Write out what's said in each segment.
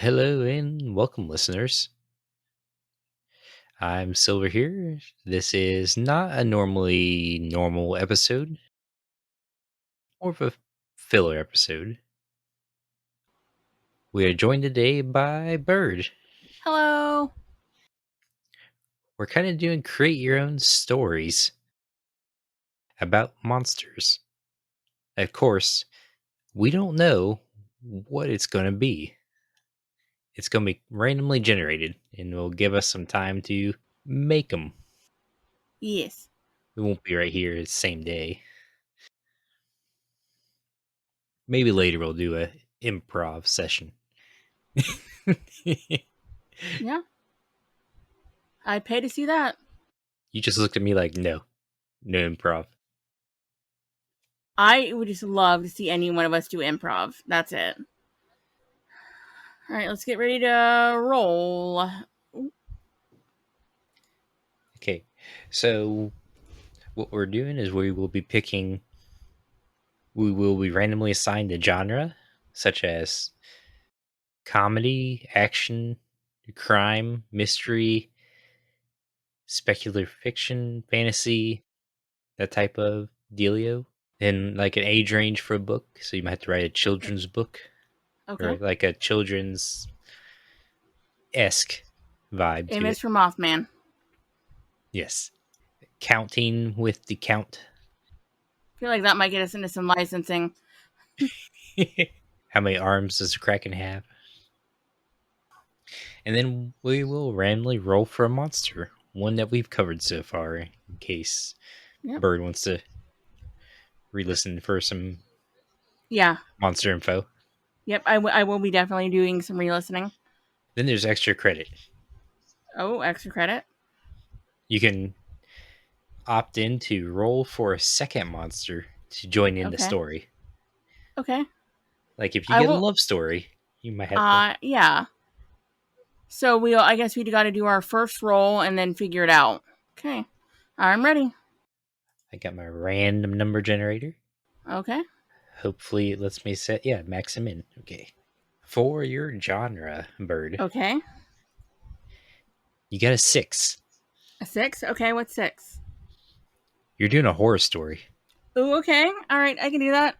Hello and welcome, listeners. I'm Silver here. This is not a normally normal episode, more of a filler episode. We are joined today by Bird. Hello. We're kind of doing create your own stories about monsters. Of course, we don't know what it's going to be. It's going to be randomly generated, and it'll give us some time to make them. Yes. We won't be right here the same day. Maybe later we'll do a improv session. Yeah. I'd pay to see that. You just looked at me like, no improv. I would just love to see any one of us do improv. That's it. All right, let's get ready to roll. Okay, so what we're doing is we will be randomly assigned a genre, such as comedy, action, crime, mystery, speculative fiction, fantasy, that type of dealio. And like an age range for a book, so you might have to write a children's book Okay. or like a children's esque vibe M to is it. for Mothman. Yes. Counting with the count. I feel like that might get us into some licensing. How many arms does a kraken have? And then we will randomly roll for a monster, one that we've covered so far, in case Yep. Bird wants to re-listen for some Yeah. monster info. Yep. I will be definitely doing some re-listening. Then there's extra credit. Oh, extra credit. You can opt in to roll for a second monster to join in the Okay. story. Okay. Like if you I get a will. love story, you might have to. Yeah. So I guess we got to do our first roll and then figure it out. Okay. I'm ready. I got my random number generator. Okay. Hopefully it lets me set, yeah, max them in. Okay. For your genre, Bird, Okay. you got a 6. A 6? Okay, what's 6? You're doing a horror story. Ooh, okay. All right, I can do that.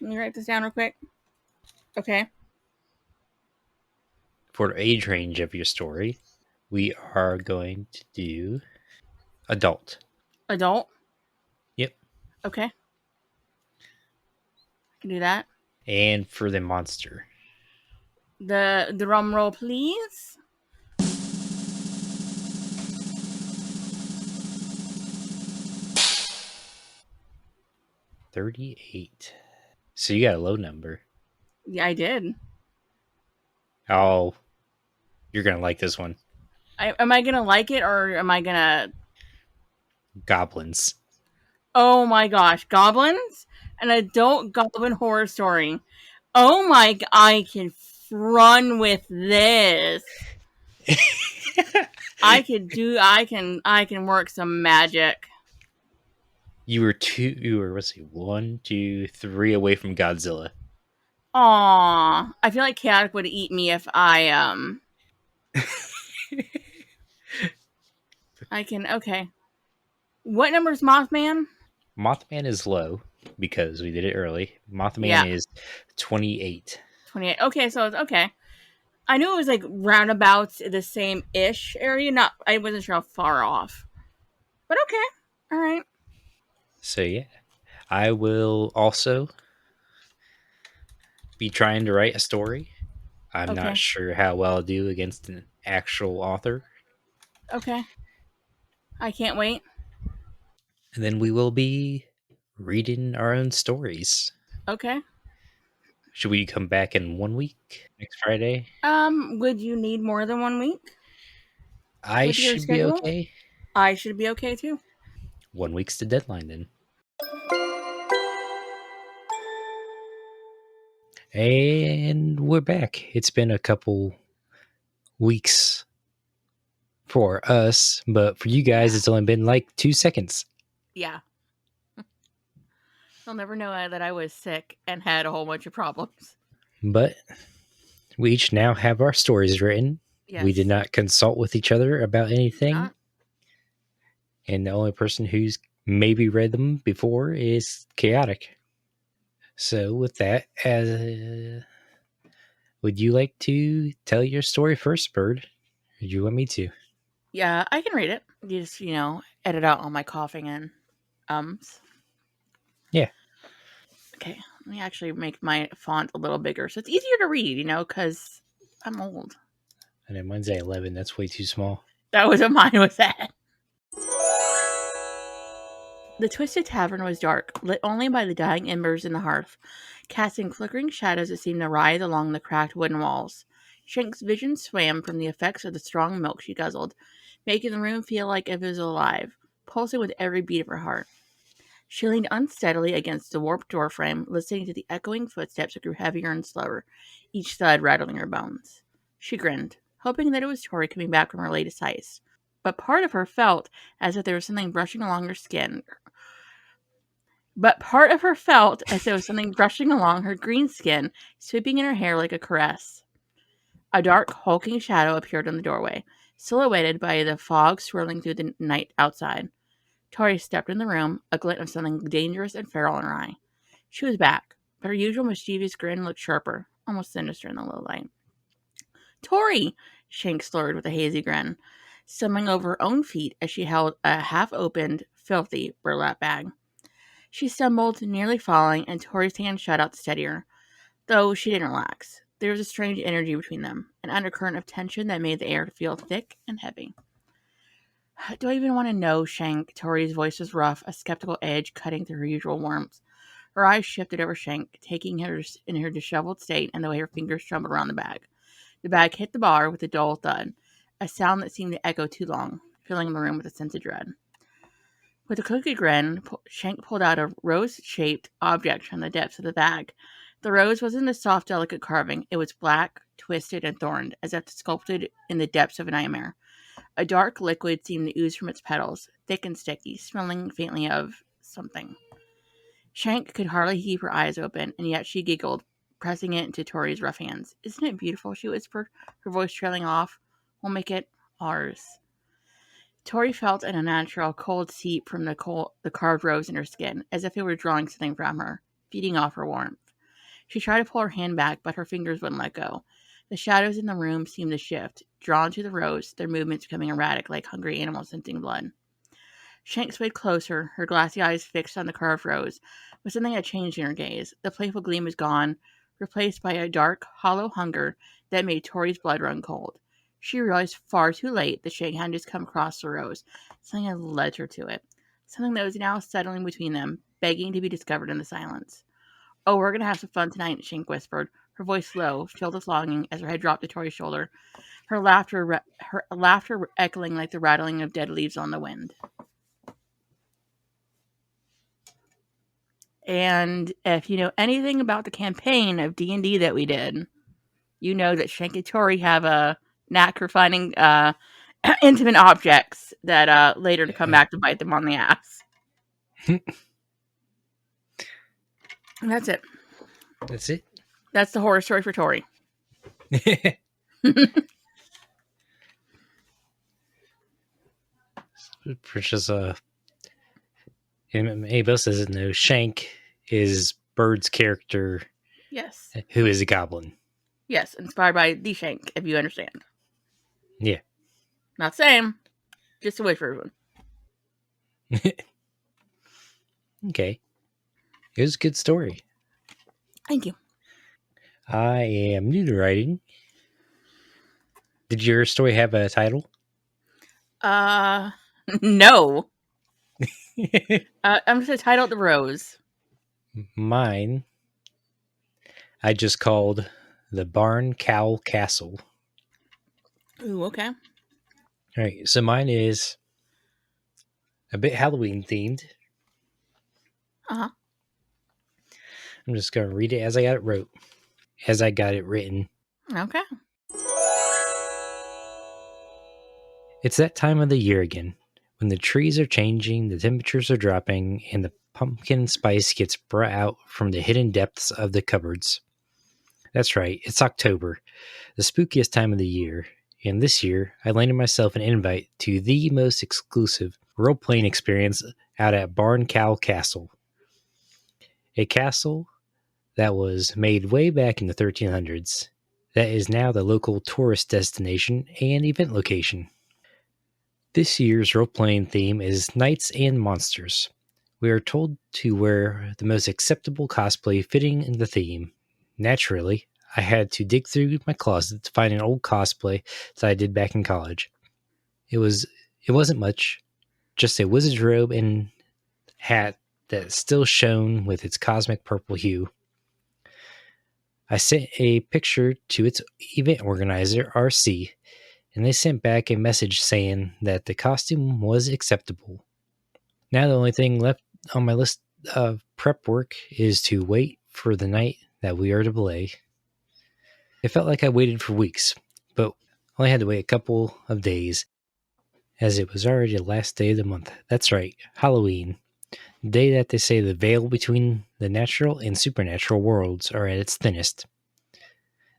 Let me write this down real quick. Okay. For the age range of your story, we are going to do adult. Adult. Yep. Okay. I can do that. And for the monster, The drum roll, please. 38. So you got a low number. Yeah, I did. Oh, you're going to like this one. Am I gonna like it or am I gonna? Goblins. Oh my gosh, goblins! An adult goblin horror story. Oh my! I can run with this. I could do. I can. I can work some magic. You were, let's see, 1, 2, 3 away from Godzilla. Aw, I feel like Chaotic would eat me if I can. Okay. What number is Mothman? Mothman is low because we did it early. Mothman Yeah, is 28. 28. Okay, so it's okay. I knew it was like roundabouts the same ish area. Not, I wasn't sure how far off. But okay. All right. So yeah, I will also be trying to write a story. I'm not Okay. sure how well I'll do against an actual author. Okay. I can't wait. And then we will be reading our own stories. Okay. Should we come back in 1 week? Next Friday? Would you need more than 1 week I with your should be schedule? okay. I should be okay too. 1 week's the deadline then. And we're back. It's been a couple weeks for us, but for you guys, Yeah. it's only been like 2 seconds. Yeah. They'll never know that I was sick and had a whole bunch of problems. But We each now have our stories written. We did Yes. not consult with each other about We did anything, not. and the only person who's maybe read them before is chaotic. So, with that, would you like to tell your story first, Bird? Or do you want me to? Yeah, I can read it. You just, edit out all my coughing and ums. Yeah, Okay, let me actually make my font a little bigger so it's easier to read, because I'm old. and then mine's at 11. That's way too small. That was what mine was at. The Twisted Tavern was dark, lit only by the dying embers in the hearth, casting flickering shadows that seemed to writhe along the cracked wooden walls. Shank's vision swam from the effects of the strong milk she guzzled, making the room feel like it was alive, pulsing with every beat of her heart. She leaned unsteadily against the warped doorframe, listening to the echoing footsteps that grew heavier and slower, each thud rattling her bones. She grinned, hoping that it was Tori coming back from her latest heist. But part of her felt as if there was something brushing along her skin. But part of her felt as there was something brushing along her green skin, sweeping in her hair like a caress. A dark, hulking shadow appeared in the doorway, silhouetted by the fog swirling through the night outside. Tori stepped in the room, a glint of something dangerous and feral in her eye. She was back, but her usual mischievous grin looked sharper, almost sinister in the low light. Tori! Shanks slurred with a hazy grin, stumbling over her own feet as she held a half-opened, filthy burlap bag. She stumbled, nearly falling, and Tori's hand shot out to steady her, though she didn't relax. There was a strange energy between them, an undercurrent of tension that made the air feel thick and heavy. Do I even want to know, Shank? Tori's voice was rough, a skeptical edge cutting through her usual warmth. Her eyes shifted over Shank, taking her in her disheveled state and the way her fingers trembled around the bag. The bag hit the bar with a dull thud, a sound that seemed to echo too long, filling the room with a sense of dread. With a crooked grin, Shank pulled out a rose-shaped object from the depths of the bag. The rose wasn't a soft, delicate carving. It was black, twisted, and thorned, as if sculpted in the depths of a nightmare. A dark liquid seemed to ooze from its petals, thick and sticky, smelling faintly of something. Shank could hardly keep her eyes open, and yet she giggled, pressing it into Tori's rough hands. "Isn't it beautiful?" she whispered, her voice trailing off. "We'll make it ours." Tori felt an unnatural cold seep from the carved rose in her skin, as if it were drawing something from her, feeding off her warmth. She tried to pull her hand back, but her fingers wouldn't let go. The shadows in the room seemed to shift, drawn to the rose, their movements becoming erratic like hungry animals scenting blood. Shank swayed closer, her glassy eyes fixed on the carved rose, but something had changed in her gaze. The playful gleam was gone, replaced by a dark, hollow hunger that made Tori's blood run cold. She realized far too late that Shank had just come across the rose. Something had led her to it. Something that was now settling between them, begging to be discovered in the silence. "Oh, we're going to have some fun tonight," Shank whispered, her voice low, filled with longing as her head dropped to Tori's shoulder, her laughter echoing like the rattling of dead leaves on the wind. And if you know anything about the campaign of D&D that we did, you know that Shank and Tori have a knack for finding intimate objects that later to come Yeah. back to bite them on the ass. And that's it. That's it. That's the horror story for Tori. Precious, anybody else doesn't know, Shank is Bird's character, Yes. who is a goblin. Yes, inspired by the Shank, if you understand. Yeah. Not same, just a wish version. Okay. It was a good story. Thank you. I am new to writing. Did your story have a title? No. I'm just going to title it The Rose. Mine, I just called The Barn Cowl Castle. Ooh, okay. All right. So mine is a bit Halloween themed. Uh-huh. I'm just going to read it as I got it written. Okay. It's that time of the year again, when the trees are changing, the temperatures are dropping, and the pumpkin spice gets brought out from the hidden depths of the cupboards. That's right, it's October, the spookiest time of the year. And this year, I landed myself an invite to the most exclusive role playing experience out at Barn Cow Castle. A castle that was made way back in the 1300s, that is now the local tourist destination and event location. This year's role playing theme is Knights and Monsters. We are told to wear the most acceptable cosplay fitting in the theme. Naturally, I had to dig through my closet to find an old cosplay that I did back in college. It was it wasn't much, just a wizard's robe and hat that still shone with its cosmic purple hue. I sent a picture to its event organizer, RC, and they sent back a message saying that the costume was acceptable. Now the only thing left on my list of prep work is to wait for the night that we are to play. It felt like I waited for weeks, but only had to wait a couple of days, as it was already the last day of the month. That's right, Halloween. The day that they say the veil between the natural and supernatural worlds are at its thinnest.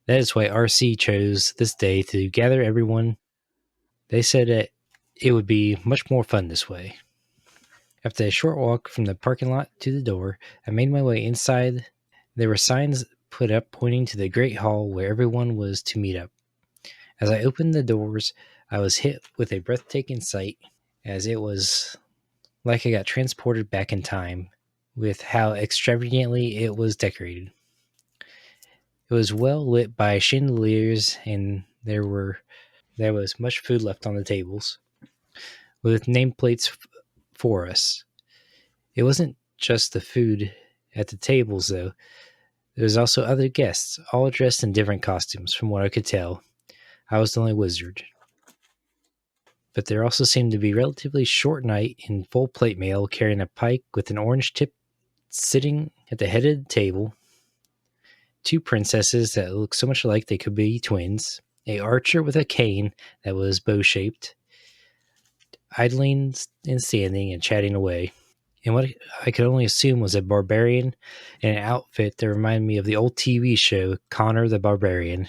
That is why RC chose this day to gather everyone. They said that it would be much more fun this way. After a short walk from the parking lot to the door, I made my way inside. There were signs put up pointing to the great hall where everyone was to meet up. As I opened the doors, I was hit with a breathtaking sight, as it was like I got transported back in time with how extravagantly it was decorated. It was well lit by chandeliers, and there was much food left on the tables, with nameplates for us. It wasn't just the food at the tables, though. There was also other guests, all dressed in different costumes, from what I could tell. I was the only wizard. But there also seemed to be a relatively short knight in full plate mail carrying a pike with an orange tip sitting at the head of the table, two princesses that looked so much alike they could be twins, a archer with a cane that was bow-shaped, idling and standing and chatting away, and what I could only assume was a barbarian in an outfit that reminded me of the old TV show Connor the Barbarian.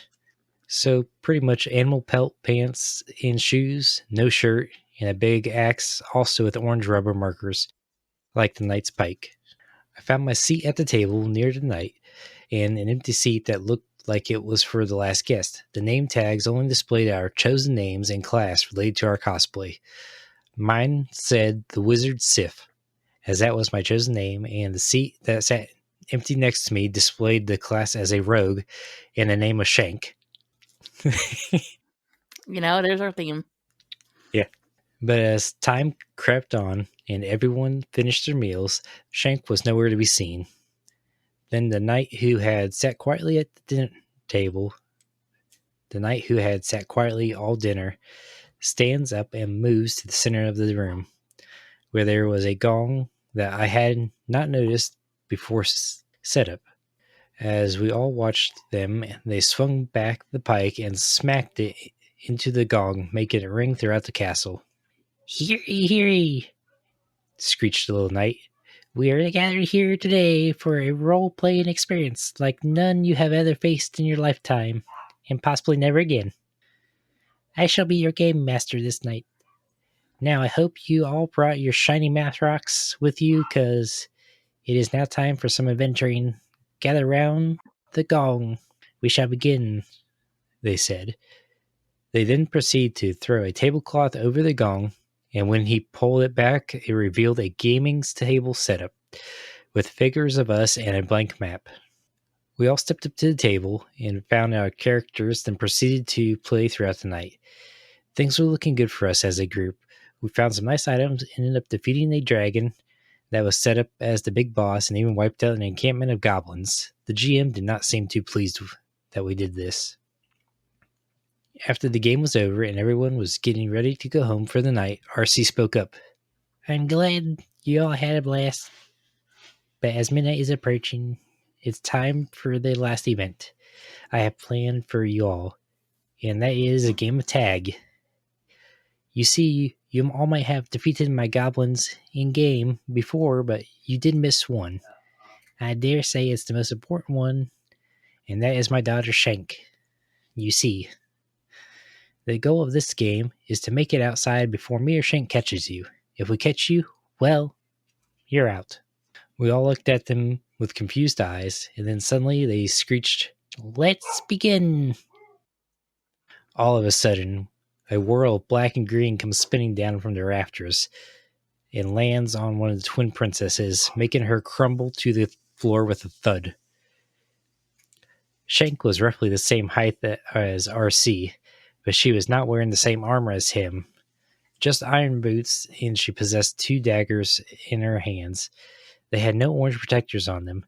So pretty much animal pelt pants and shoes, no shirt, and a big axe, also with orange rubber markers, like the knight's pike. I found my seat at the table near the knight, and an empty seat that looked like it was for the last guest. The name tags only displayed our chosen names and class related to our cosplay. Mine said the Wizard Sif, as that was my chosen name, and the seat that sat empty next to me displayed the class as a rogue and the name of Shank. There's our theme. Yeah. But as time crept on and everyone finished their meals, Shank was nowhere to be seen. Then the knight who had sat quietly at the dinner table, the knight who had sat quietly all dinner, stands up and moves to the center of the room, where there was a gong that I had not noticed before set up. As we all watched them, they swung back the pike and smacked it into the gong, making it ring throughout the castle. "Hear ye, hear ye!" screeched the little knight. "We are gathered here today for a role-playing experience like none you have ever faced in your lifetime, and possibly never again. I shall be your game master this night. Now I hope you all brought your shiny math rocks with you, cause it is now time for some adventuring. Gather round the gong. We shall begin," they said. They then proceed to throw a tablecloth over the gong, and when he pulled it back, it revealed a gaming table setup with figures of us and a blank map. We all stepped up to the table and found our characters, then proceeded to play throughout the night. Things were looking good for us as a group. We found some nice items, ended up defeating a dragon that was set up as the big boss, and even wiped out an encampment of goblins. The GM did not seem too pleased that we did this. After the game was over and everyone was getting ready to go home for the night, RC spoke up. "I'm glad you all had a blast, but as midnight is approaching, it's time for the last event I have planned for you all, and that is a game of tag. You see, you all might have defeated my goblins in game before, but you did miss one. I dare say it's the most important one, and that is my daughter Shank. You see, the goal of this game is to make it outside before me or Shank catches you. If we catch you, well, you're out. We all looked at them with confused eyes, and then suddenly they screeched, "Let's begin!" All of a sudden, a whirl of black and green comes spinning down from the rafters and lands on one of the twin princesses, making her crumble to the floor with a thud. Shank was roughly the same height as RC, but she was not wearing the same armor as him. Just iron boots, and she possessed 2 daggers in her hands. They had no orange protectors on them.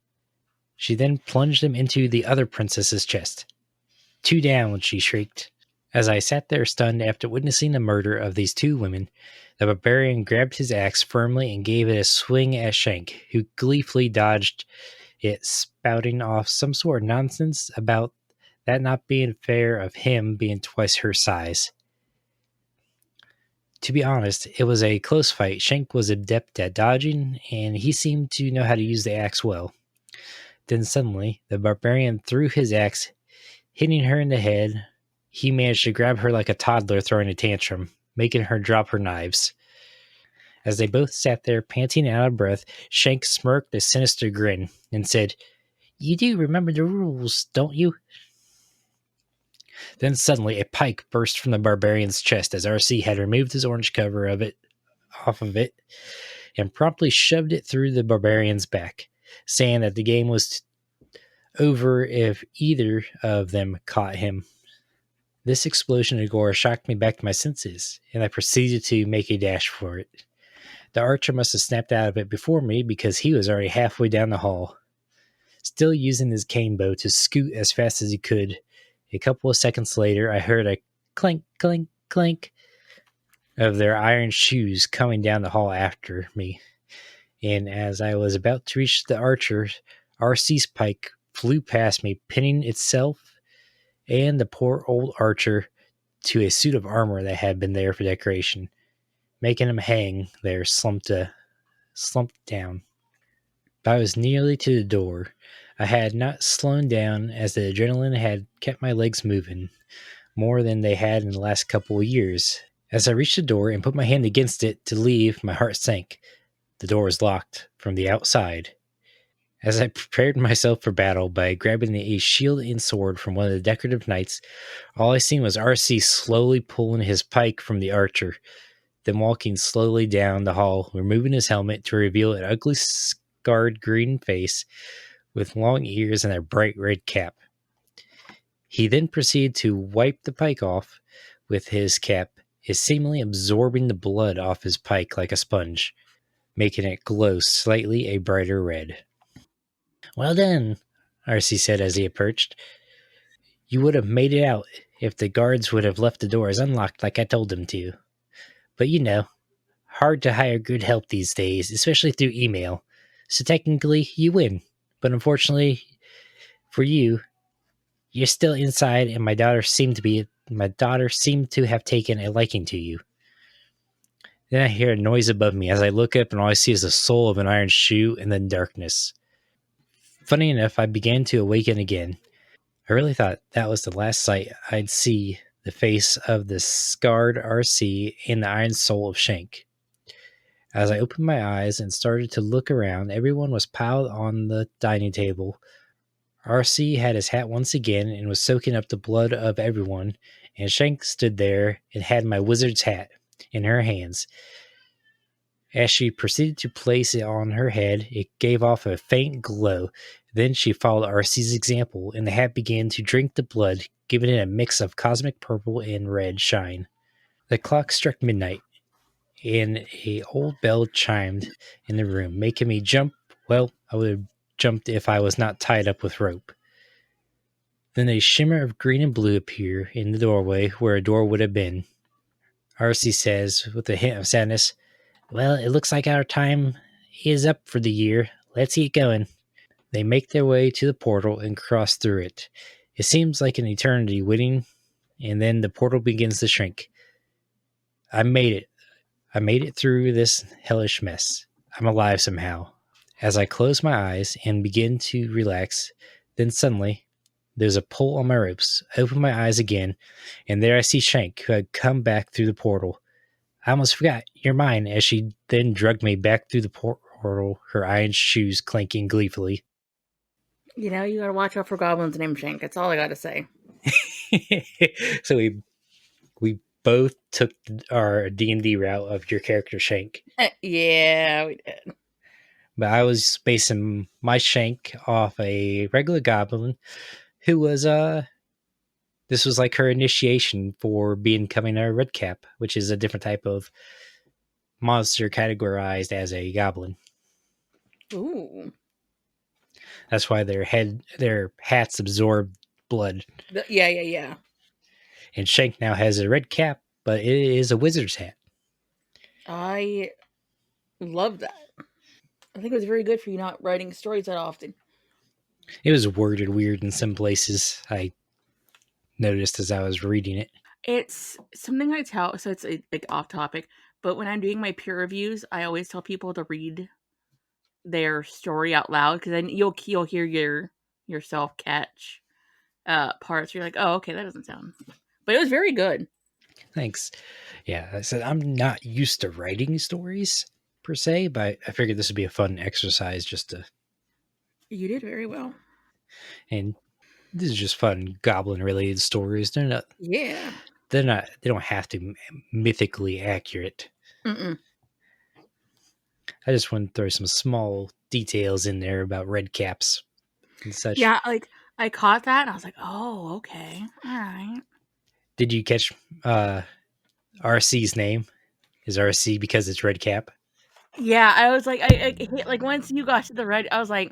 She then plunged them into the other princess's chest. "Two down," she shrieked. As I sat there stunned after witnessing the murder of these 2 women, the barbarian grabbed his axe firmly and gave it a swing at Shank, who gleefully dodged it, spouting off some sort of nonsense about that not being fair of him being twice her size. To be honest, it was a close fight. Shank was adept at dodging, and he seemed to know how to use the axe well. Then suddenly, the barbarian threw his axe, hitting her in the head. He managed to grab her like a toddler throwing a tantrum, making her drop her knives. As they both sat there panting out of breath, Shank smirked a sinister grin and said, "You do remember the rules, don't you?" Then suddenly a pike burst from the barbarian's chest as RC had removed his orange cover of it off of it and promptly shoved it through the barbarian's back, saying that the game was over if either of them caught him. This explosion of gore shocked me back to my senses, and I proceeded to make a dash for it. The archer must have snapped out of it before me because he was already halfway down the hall, still using his cane bow to scoot as fast as he could. A couple of seconds later, I heard a clink, clink, clink of their iron shoes coming down the hall after me. And as I was about to reach the archer, RC's pike flew past me, pinning itself and the poor old archer to a suit of armor that had been there for decoration, making him hang there slumped down. But I was nearly to the door. I had not slowed down as the adrenaline had kept my legs moving, more than they had in the last couple of years. As I reached the door and put my hand against it to leave, my heart sank. The door was locked from the outside. As I prepared myself for battle by grabbing a shield and sword from one of the decorative knights, all I seen was RC slowly pulling his pike from the archer, then walking slowly down the hall, removing his helmet to reveal an ugly scarred green face with long ears and a bright red cap. He then proceeded to wipe the pike off with his cap, is seemingly absorbing the blood off his pike like a sponge, making it glow slightly a brighter red. "Well done," RC said as he approached. "You would have made it out if the guards would have left the doors unlocked like I told them to. But you know, hard to hire good help these days, especially through email. So technically, you win. But unfortunately for you, you're still inside, and my daughter seemed to have taken a liking to you." Then I hear a noise above me. As I look up, and all I see is the sole of an iron shoe and then darkness. Funny enough, I began to awaken again. I really thought that was the last sight I'd see the face of the scarred RC and the iron soul of Shank. As I opened my eyes and started to look around, everyone was piled on the dining table. RC had his hat once again and was soaking up the blood of everyone, and Shank stood there and had my wizard's hat in her hands. As she proceeded to place it on her head, it gave off a faint glow. Then she followed RC's example, and the hat began to drink the blood, giving it a mix of cosmic purple and red shine. The clock struck midnight, and a old bell chimed in the room, making me jump. Well, I would have jumped if I was not tied up with rope. Then a shimmer of green and blue appeared in the doorway where a door would have been. RC says, with a hint of sadness, "Well, it looks like our time is up for the year. Let's get going." They make their way to the portal and cross through it. It seems like an eternity waiting, and then the portal begins to shrink. I made it. I made it through this hellish mess. I'm alive somehow. As I close my eyes and begin to relax, then suddenly There's a pull on my ropes. I open my eyes again, and there I see Shank, who had come back through the portal. I almost forgot, you're mine, as she then dragged me back through the portal, her iron shoes clanking gleefully. You know, you gotta watch out for goblins named Shank. That's all I gotta say. So we both took our D&D route of your character Shank. Yeah, we did. But I was basing my Shank off a regular goblin who was this was like her initiation for becoming a red cap, which is a different type of monster categorized as a goblin. Ooh. That's why their hats absorb blood. Yeah. And Shank now has a red cap, but it is a wizard's hat. I love that. I think it was very good for you not writing stories that often. It was worded weird in some places. I noticed as I was reading it. It's something I tell, so it's like off topic, but when I'm doing my peer reviews, I always tell people to read their story out loud because then you'll hear yourself catch parts. You're like, oh, okay, that doesn't sound. But it was very good. Thanks. Yeah, I said I'm not used to writing stories per se, but I figured this would be a fun exercise just to. You did very well. And this is just fun goblin related stories. They're not. Yeah. They're not. They don't have to be mythically accurate. Mm-mm. I just want to throw some small details in there about red caps and such. Yeah, like I caught that and I was like, oh, okay, all right. Did you catch uh, RC's name? Is RC because it's red cap? Yeah, I was like, I hit like once you got to the red, I was like,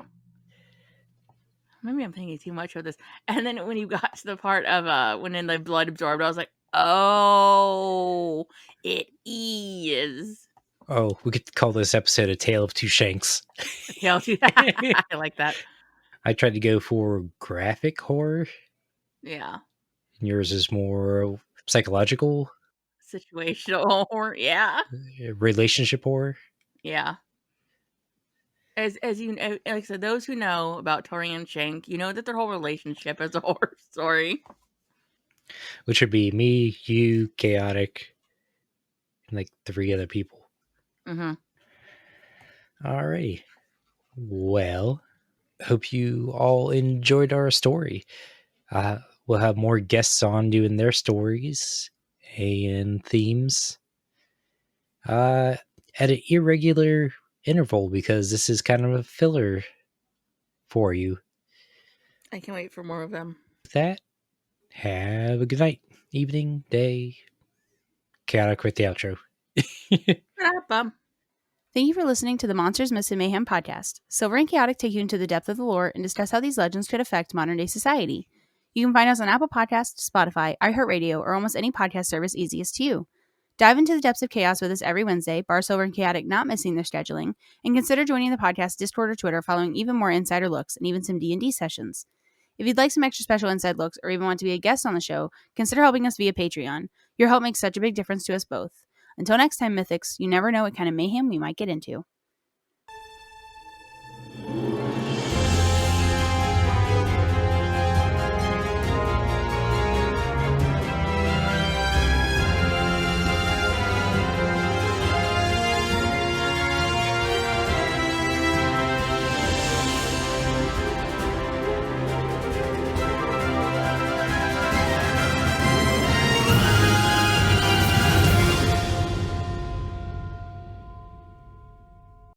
maybe I'm thinking too much of this. And then when you got to the part of when in the blood absorbed, I was like, oh, it is. Oh, we could call this episode A Tale of Two Shanks. Yeah, I like that. I tried to go for graphic horror, Yeah, and yours is more psychological situational horror. Yeah, relationship horror, yeah. As you know, like I said, those who know about Tori and Shank, you know that their whole relationship is a horror story. which would be me, you, chaotic, and like three other people. Mm-hmm. Alrighty. Well, hope you all enjoyed our story. We'll have more guests on doing their stories and themes uh, at an irregular interval because this is kind of a filler for you. I can't wait for more of them. With that, have a good night, evening, day. Chaotic with the outro. Bum. Thank you for listening to the Monsters, Myths, and Mayhem podcast. Silver and Chaotic take you into the depth of the lore and discuss how these legends could affect modern day society. You can find us on Apple Podcasts, Spotify, iHeartRadio, or almost any podcast service easiest to you. Dive into the depths of chaos with us every Wednesday, bar Silver and Chaotic not missing their scheduling, and consider joining the podcast Discord or Twitter following even more insider looks and even some D&D sessions. If you'd like some extra special inside looks or even want to be a guest on the show, consider helping us via Patreon. Your help makes such a big difference to us both. Until next time, Mythics, you never know what kind of mayhem we might get into.